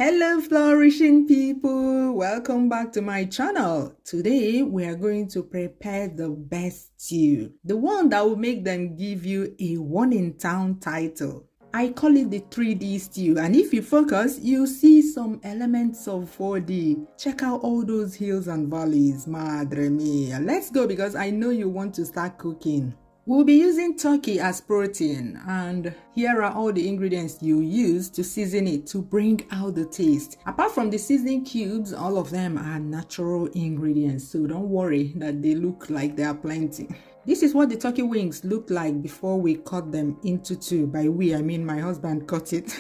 Hello flourishing people, welcome back to my channel. Today we are going to prepare the best stew, the one that will make them give you a one in town title. I call it the 3D stew, and if you focus you'll see some elements of 4D. Check out all those hills and valleys, madre mia. Let's go because I know you want to start cooking. We'll be using turkey as protein, and here are all the ingredients you use to season it to bring out the taste. Apart from the seasoning cubes, all of them are natural ingredients, so don't worry that they look like they are plenty. This is what the turkey wings look like before we cut them into two. By we, I mean my husband cut it.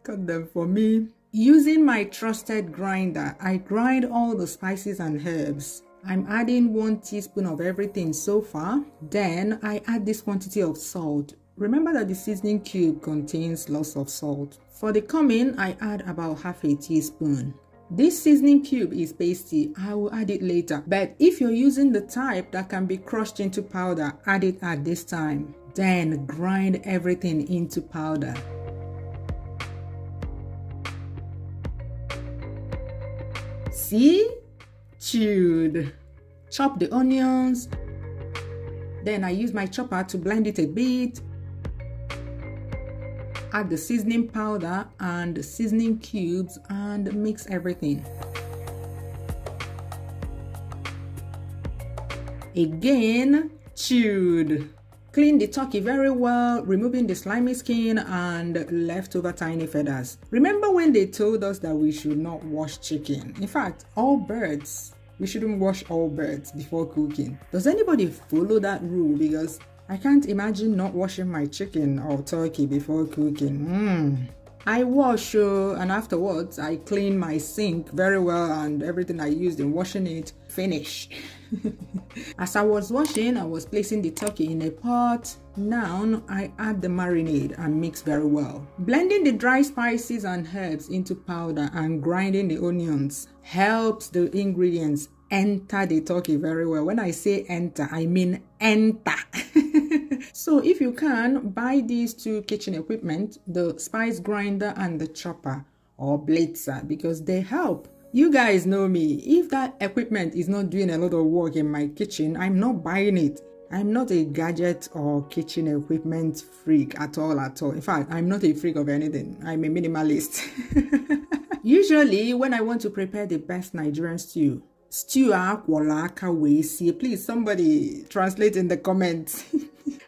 Cut them for me. Using my trusted grinder, I grind all the spices and herbs. I'm adding 1 teaspoon of everything so far. Then I add this quantity of salt. Remember that the seasoning cube contains lots of salt. For the cumin, I add about half a teaspoon. This seasoning cube is pasty. I will add it later. But if you're using the type that can be crushed into powder, add it at this time. Then grind everything into powder. See? Chewed. Chop the onions. Then I use my chopper to blend it a bit. Add the seasoning powder and the seasoning cubes and mix everything. Again, chewed. Clean the turkey very well, removing the slimy skin and leftover tiny feathers. Remember when they told us that we should not wash chicken? In fact, all birds. We shouldn't wash all birds before cooking. Does anybody follow that rule? Because I can't imagine not washing my chicken or turkey before cooking. I wash and afterwards I clean my sink very well and everything I used in washing it, finish. As I was washing, I was placing the turkey in a pot. Now I add the marinade and mix very well. Blending the dry spices and herbs into powder and grinding the onions helps the ingredients enter the turkey very well. When I say enter, I mean enter. So if you can, buy these two kitchen equipment, the spice grinder and the chopper or blitzer, because they help. You guys know me. If that equipment is not doing a lot of work in my kitchen, I'm not buying it. I'm not a gadget or kitchen equipment freak at all. In fact, I'm not a freak of anything. I'm a minimalist. Usually, when I want to prepare the best Nigerian stew, please somebody translate in the comments.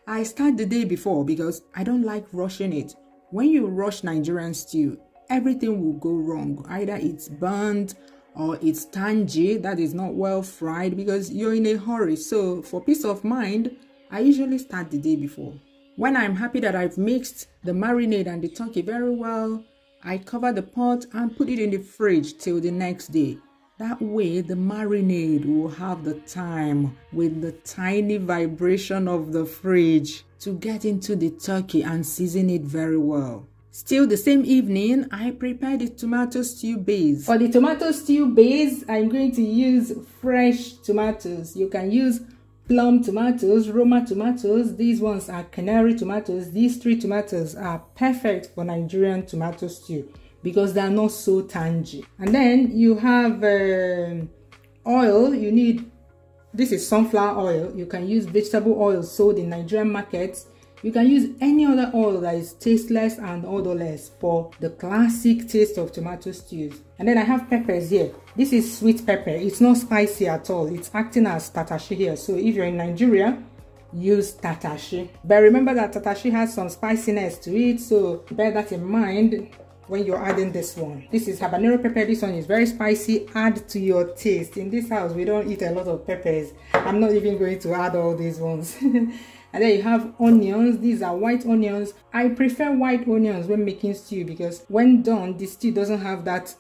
I start the day before because I don't like rushing it. When you rush Nigerian stew, everything will go wrong. Either it's burnt or it's tangy, that is not well fried, because you're in a hurry. So for peace of mind, I usually start the day before. When I'm happy that I've mixed the marinade and the turkey very well, I cover the pot and put it in the fridge till the next day. That way the marinade will have the time with the tiny vibration of the fridge to get into the turkey and season it very well. Still the same evening, I prepared the tomato stew base. For the tomato stew base, I'm going to use fresh tomatoes. You can use plum tomatoes, Roma tomatoes. These ones are canary tomatoes. These 3 tomatoes are perfect for Nigerian tomato stew because they are not so tangy. And then you have oil. You need, this is sunflower oil. You can use vegetable oil sold in Nigerian markets. You can use any other oil that is tasteless and odorless for the classic taste of tomato stews. And then I have peppers here. This is sweet pepper. It's not spicy at all. It's acting as tatashe here. So if you're in Nigeria, use tatashe. But remember that tatashe has some spiciness to it, so bear that in mind when you're adding this one. This is habanero pepper. This one is very spicy. Add to your taste. In this house, we don't eat a lot of peppers. I'm not even going to add all these ones. And then you have onions. These are white onions. I prefer white onions when making stew because when done, the stew doesn't have that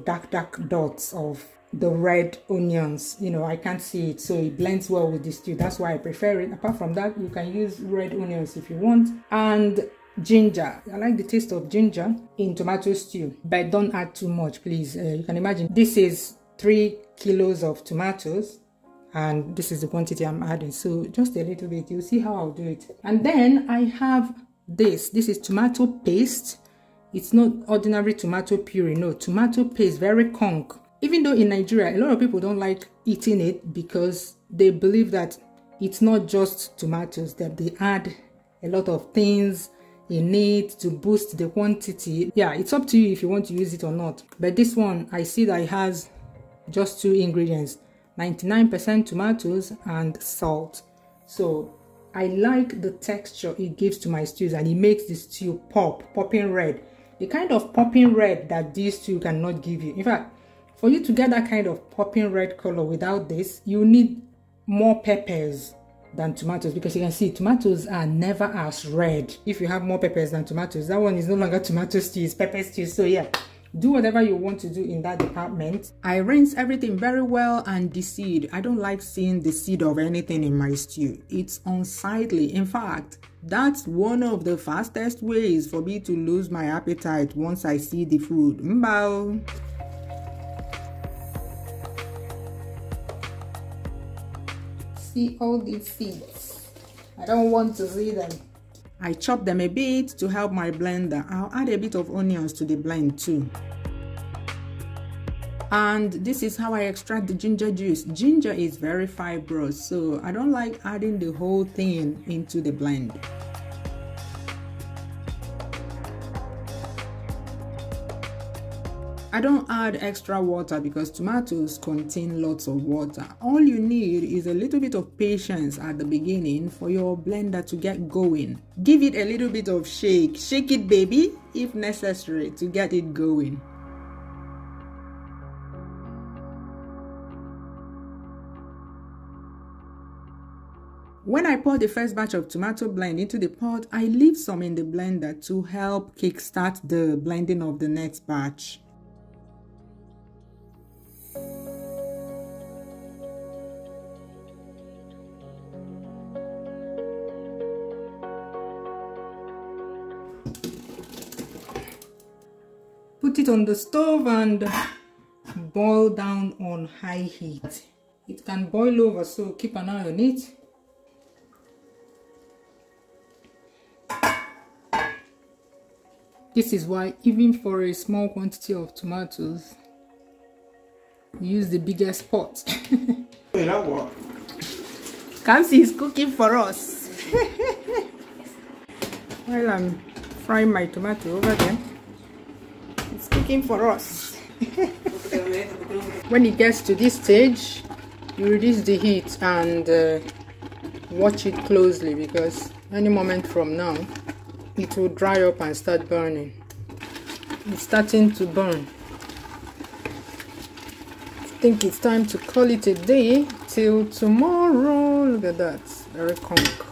dark dots of the red onions. You know, I can't see it, so it blends well with the stew. That's why I prefer it. Apart from that, you can use red onions if you want. And ginger. I like the taste of ginger in tomato stew, but don't add too much, please. You can imagine this is 3 kilos of tomatoes. And this is the quantity I'm adding, so just a little bit. You'll see how I'll do it. And then I have this is tomato paste. It's not ordinary tomato puree, no, tomato paste, very conk. Even though in Nigeria, a lot of people don't like eating it because they believe that it's not just tomatoes, that they add a lot of things in it to boost the quantity. Yeah, it's up to you if you want to use it or not. But this one, I see that it has just 2 ingredients, 99% tomatoes and salt. So I like the texture it gives to my stews, and it makes the stew popping red. The kind of popping red that this stew cannot give you. In fact, for you to get that kind of popping red color without this, you need more peppers than tomatoes, because you can see tomatoes are never as red. If you have more peppers than tomatoes, that one is no longer tomato stew, it's pepper stew. So yeah, do whatever you want to do in that department. I rinse everything very well and de-seed. I don't like seeing the seed of anything in my stew. It's unsightly. In fact, that's one of the fastest ways for me to lose my appetite once I see the food. Mbao. See all these seeds. I don't want to see them. I chop them a bit to help my blender. I'll add a bit of onions to the blend too. And this is how I extract the ginger juice. Ginger is very fibrous, so I don't like adding the whole thing into the blend. I don't add extra water because tomatoes contain lots of water. All you need is a little bit of patience at the beginning for your blender to get going. Give it a little bit of shake. Shake it, baby, if necessary, to get it going. When I pour the first batch of tomato blend into the pot, I leave some in the blender to help kickstart the blending of the next batch. Put it on the stove and boil down on high heat. It can boil over, so keep an eye on it. This is why, even for a small quantity of tomatoes, use the biggest pot. You know what? Kamsi is cooking for us. While I'm frying my tomato over there, it's cooking for us. When it gets to this stage, you reduce the heat and watch it closely, because any moment from now, it will dry up and start burning. It's starting to burn. I think it's time to call it a day till tomorrow. Look at that, very conk.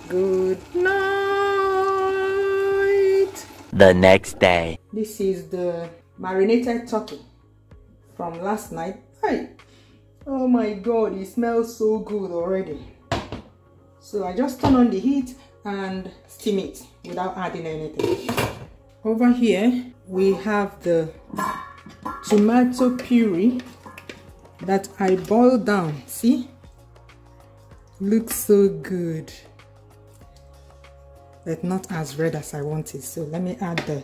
Good night. The next day. This is the marinated turkey from last night. Hey, oh my god, it smells so good already. So I just turn on the heat and steam it without adding anything. Over here we have the tomato puree that I boiled down. See, looks so good, but not as red as I wanted. So let me add the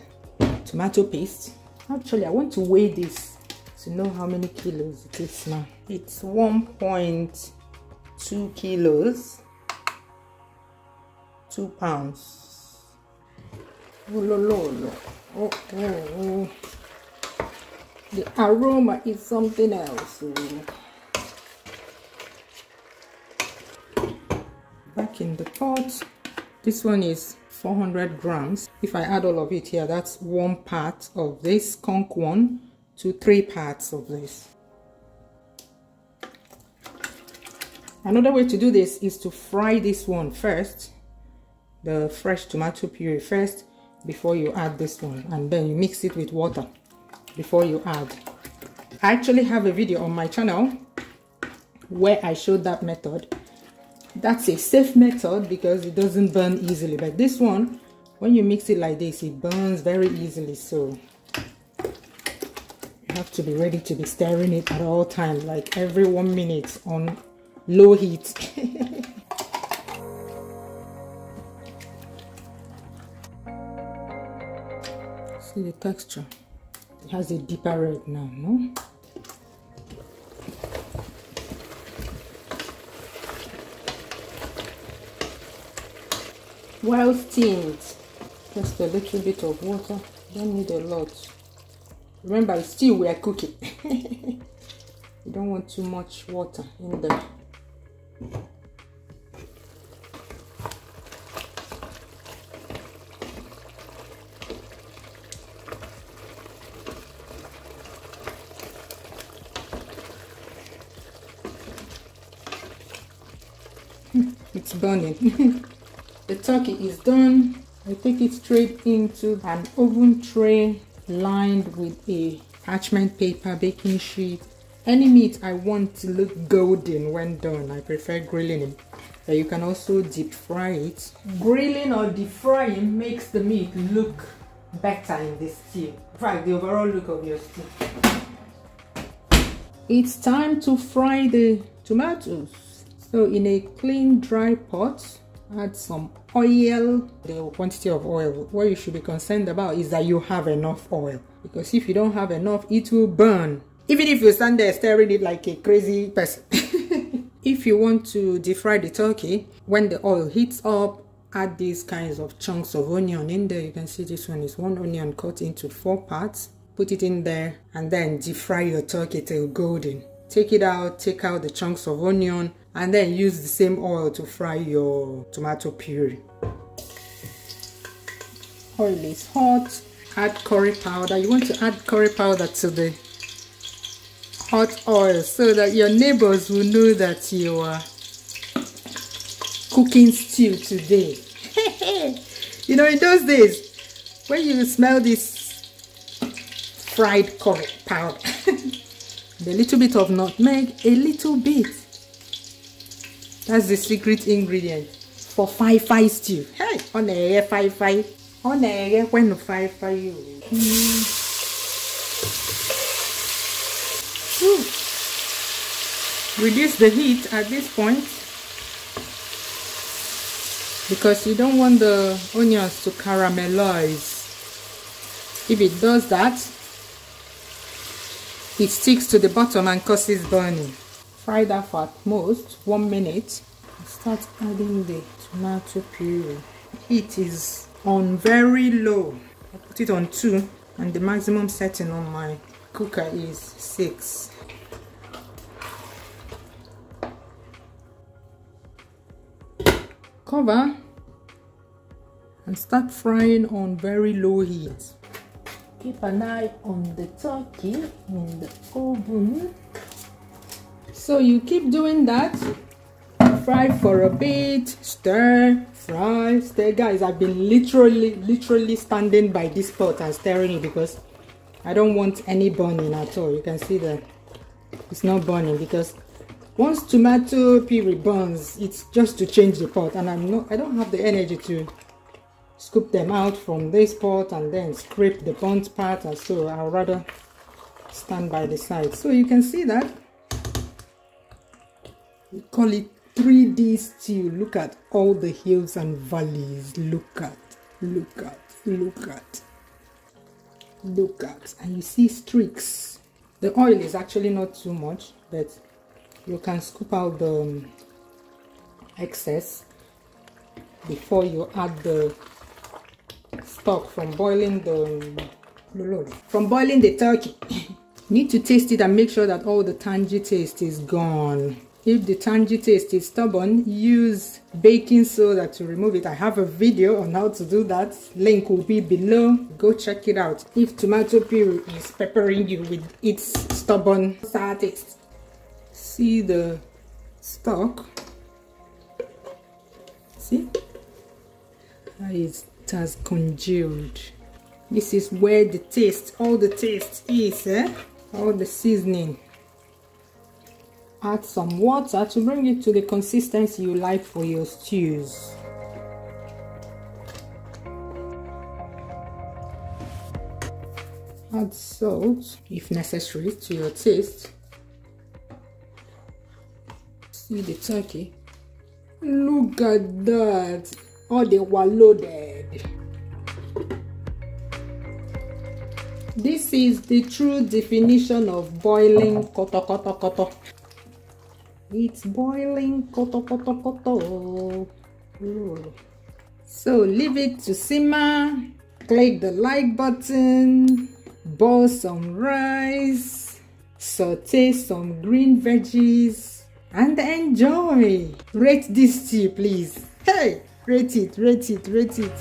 tomato paste. Actually, I want to weigh this to know how many kilos it is now. It's 1.2 kilos, 2 pounds. Oh, lo, lo, lo. Oh, oh, oh. The aroma is something else. Back in the pot. This one is 400 grams. If I add all of it here, that's 1 part of this conch one to 3 parts of this. Another way to do this is to fry this one first, the fresh tomato puree first, before you add this one, and then you mix it with water before you add. I actually have a video on my channel where I showed that method. That's a safe method because it doesn't burn easily, but this one, when you mix it like this, it burns very easily. So you have to be ready to be stirring it at all times, like every 1 minute on low heat. See the texture? It has a deeper red now, no? Well steamed. Just a little bit of water. Don't need a lot. Remember, still we are cooking. You don't want too much water in there. It's burning. The turkey is done. I take it straight into an oven tray lined with a parchment paper, baking sheet. Any meat I want to look golden when done, I prefer grilling it. But you can also deep fry it. Grilling or deep frying makes the meat look better in the stew. In fact, the overall look of your stew. It's time to fry the tomatoes. So in a clean dry pot, add some oil. The quantity of oil, what you should be concerned about is that you have enough oil, because if you don't have enough, it will burn, even if you stand there stirring it like a crazy person. If you want to deep fry the turkey, when the oil heats up, add these kinds of chunks of onion in there. You can see this one is 1 onion cut into 4 parts. Put it in there and then deep fry your turkey till golden. Take it out, take out the chunks of onion, and then use the same oil to fry your tomato puree. Oil is hot. Add curry powder. You want to add curry powder to the hot oil so that your neighbors will know that you are cooking stew today. You know, in those days, when you smell this fried curry powder, a little bit of nutmeg, a little bit. That's the secret ingredient for fai stew. Hey, on a fai. On a when fai. Reduce the heat at this point because you don't want the onions to caramelize. If it does that, it sticks to the bottom and causes burning. Fry that for at most 1 minute. Start adding the tomato puree. Heat is on very low. I put it on 2 and the maximum setting on my cooker is 6. Cover and start frying on very low heat. Keep an eye on the turkey in the oven. So you keep doing that. Fry for a bit. Stir, fry, stir. Guys, I've been literally standing by this pot and stirring it because I don't want any burning at all. You can see that it's not burning because once tomato puree burns, it's just to change the pot, and I don't have the energy to scoop them out from this pot and then scrape the burnt part, and so I'll rather stand by the side. So you can see that we call it 3D stew. Look at all the hills and valleys. Look at, and you see streaks. The oil is actually not too much, but you can scoop out the excess before you add the stock from boiling the turkey. Need to taste it and make sure that all the tangy taste is gone. If the tangy taste is stubborn, use baking soda to remove it. I have a video on how to do that. Link will be below. Go check it out. If tomato puree is peppering you with its stubborn sour taste. See the stock? See? It has congealed. This is where the taste, all the taste is, all the seasoning. Add some water to bring it to the consistency you like for your stews. Add salt, if necessary, to your taste. See the turkey. Look at that. Oh, they were loaded. This is the true definition of boiling koto koto koto. It's boiling koto koto koto. Ooh. So leave it to simmer. Click the like button. Boil some rice. Saute some green veggies. And enjoy. Rate this stew, please. Hey, rate it, rate it, rate it.